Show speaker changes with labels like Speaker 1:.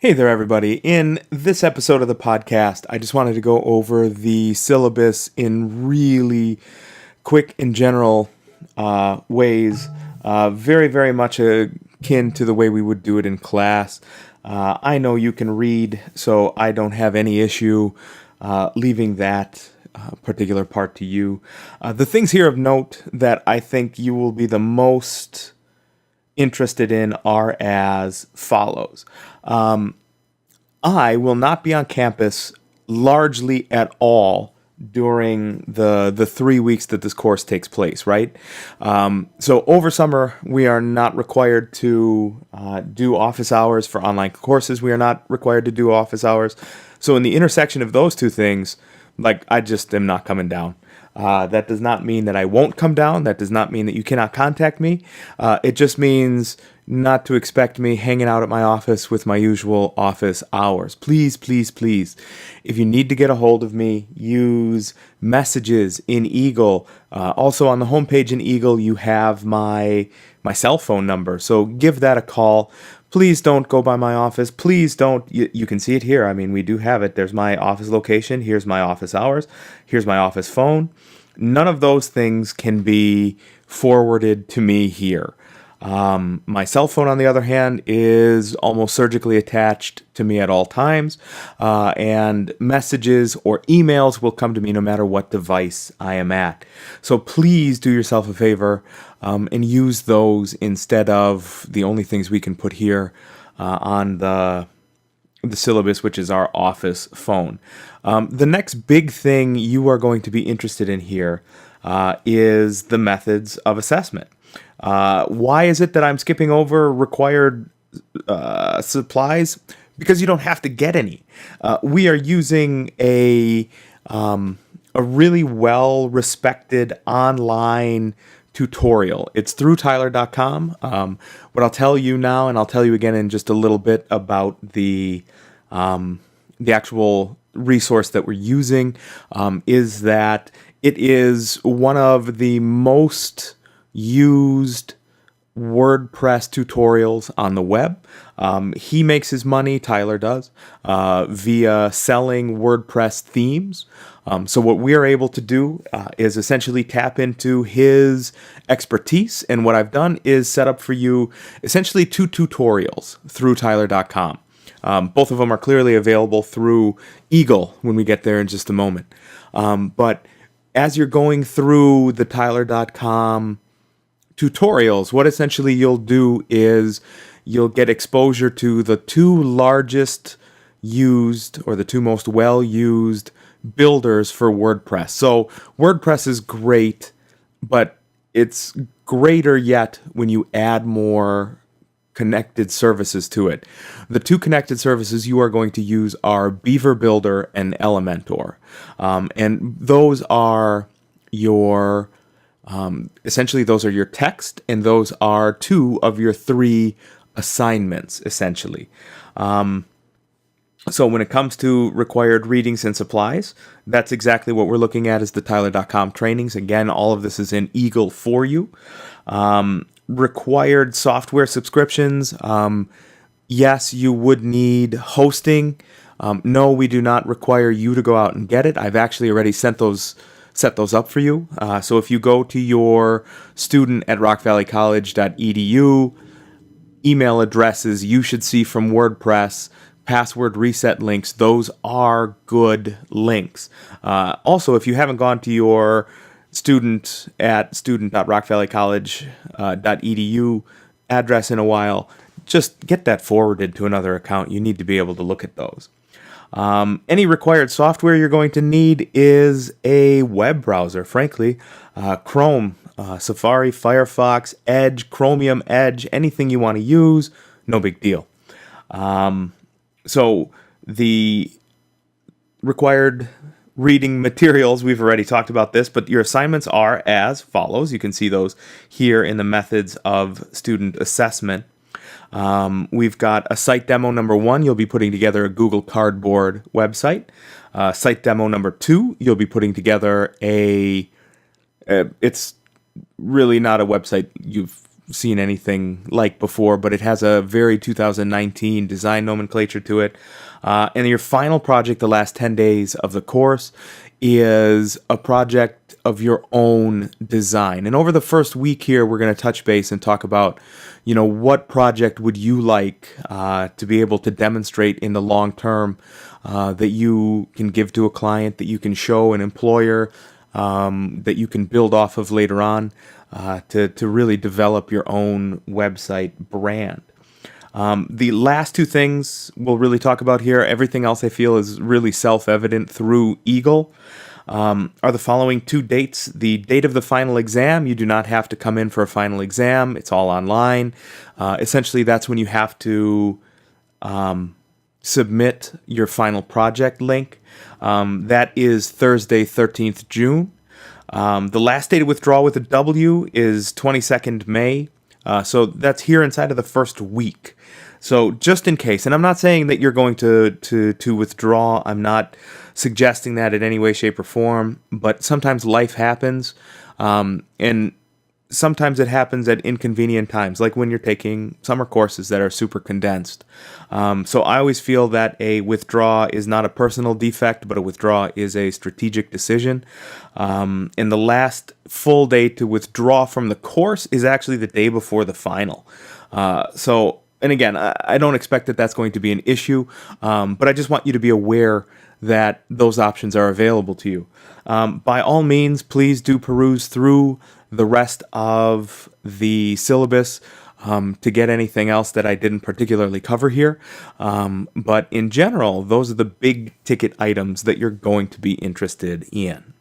Speaker 1: Hey there, everybody. In this episode of the podcast, I just wanted to go over the syllabus in really quick and general ways, very much akin to the way we would do it in class. I know you can read, so I don't have any issue leaving that particular part to you. The things here of note that I think you will be the most interested in are as follows. I will not be on campus largely at all during the 3 weeks that this course takes place, right? So over summer, we are not required to do office hours for online courses. We are not required to do office hours. So in the intersection of those two things, I just am not coming down. That does not mean that I won't come down. That does not mean that you cannot contact me. It just means not to expect me hanging out at my office with my usual office hours. Please, please, please. If you need to get a hold of me, use messages in Eagle. Also on the homepage in Eagle, you have my cell phone number. So give that a call. Please don't go by my office. Please don't. You can see it here. I mean, we do have it. There's my office location. Here's my office hours. Here's my office phone. None of those things can be forwarded to me here. My cell phone, on the other hand, is almost surgically attached to me at all times, and messages or emails will come to me no matter what device I am at. So please do yourself a favor and use those instead of the only things we can put here on the syllabus, which is our office phone. The next big thing you are going to be interested in here is the methods of assessment. Why is it that I'm skipping over required supplies? Because you don't have to get any. We are using a really well-respected online tutorial. It's through Tyler.com. What I'll tell you now, and I'll tell you again in just a little bit about the actual resource that we're using, is that it is one of the most used WordPress tutorials on the web. He makes his money, Tyler does, via selling WordPress themes. So what we are able to do is essentially tap into his expertise. And what I've done is set up for you essentially two tutorials through Tyler.com. Both of them are clearly available through Eagle when we get there in just a moment. But as you're going through the Tyler.com tutorials, what essentially you'll do is you'll get exposure to the two largest used or the two most well-used builders for WordPress. So WordPress is great, but it's greater yet when you add more connected services to it. The two connected services you are going to use are Beaver Builder and Elementor. And those are your essentially those are your text, and those are two of your three assignments, essentially. So when it comes to required readings and supplies, that's exactly what we're looking at is the Tyler.com trainings. Again, all of this is in Eagle for you. Required software subscriptions. Yes, you would need hosting. No, we do not require you to go out and get it. I've actually already set those up for you. So if you go to your student at rockvalleycollege.edu email addresses, you should see from WordPress password reset links. Those are good links. Also, if you haven't gone to your student at student.rockvalleycollege.edu address in a while, just get that forwarded to another account. You need to be able to look at those. Any required software you're going to need is a web browser, frankly. Chrome, Safari, Firefox, Edge, Chromium, Edge, anything you want to use, no big deal. So the required reading materials, we've already talked about this, but your assignments are as follows. You can see those here in the methods of student assessment. We've got a site demo number 1. You'll be putting together a Google Cardboard website. Site demo number 2. You'll be putting together it's really not a website you've seen anything like before, but it has a very 2019 design nomenclature to it. And your final project, the last 10 days of the course, is a project of your own design. And over the first week here, we're going to touch base and talk about, what project would you like to be able to demonstrate in the long term that you can give to a client, that you can show an employer, that you can build off of later on to really develop your own website brand. The last two things we'll really talk about here, everything else I feel is really self-evident through Eagle, are the following two dates. The date of the final exam, you do not have to come in for a final exam. It's all online. Essentially, that's when you have to submit your final project link. That is Thursday, 13th June. The last day to withdraw with a W is 22nd May. So that's here inside of the first week. So just in case, and I'm not saying that you're going to withdraw. I'm not suggesting that in any way, shape, or form. But sometimes life happens, and sometimes it happens at inconvenient times, like when you're taking summer courses that are super condensed. So I always feel that a withdraw is not a personal defect, but a withdraw is a strategic decision. And the last full day to withdraw from the course is actually the day before the final. And again, I don't expect that that's going to be an issue, but I just want you to be aware that those options are available to you. By all means, please do peruse through the rest of the syllabus to get anything else that I didn't particularly cover here. But in general, those are the big ticket items that you're going to be interested in.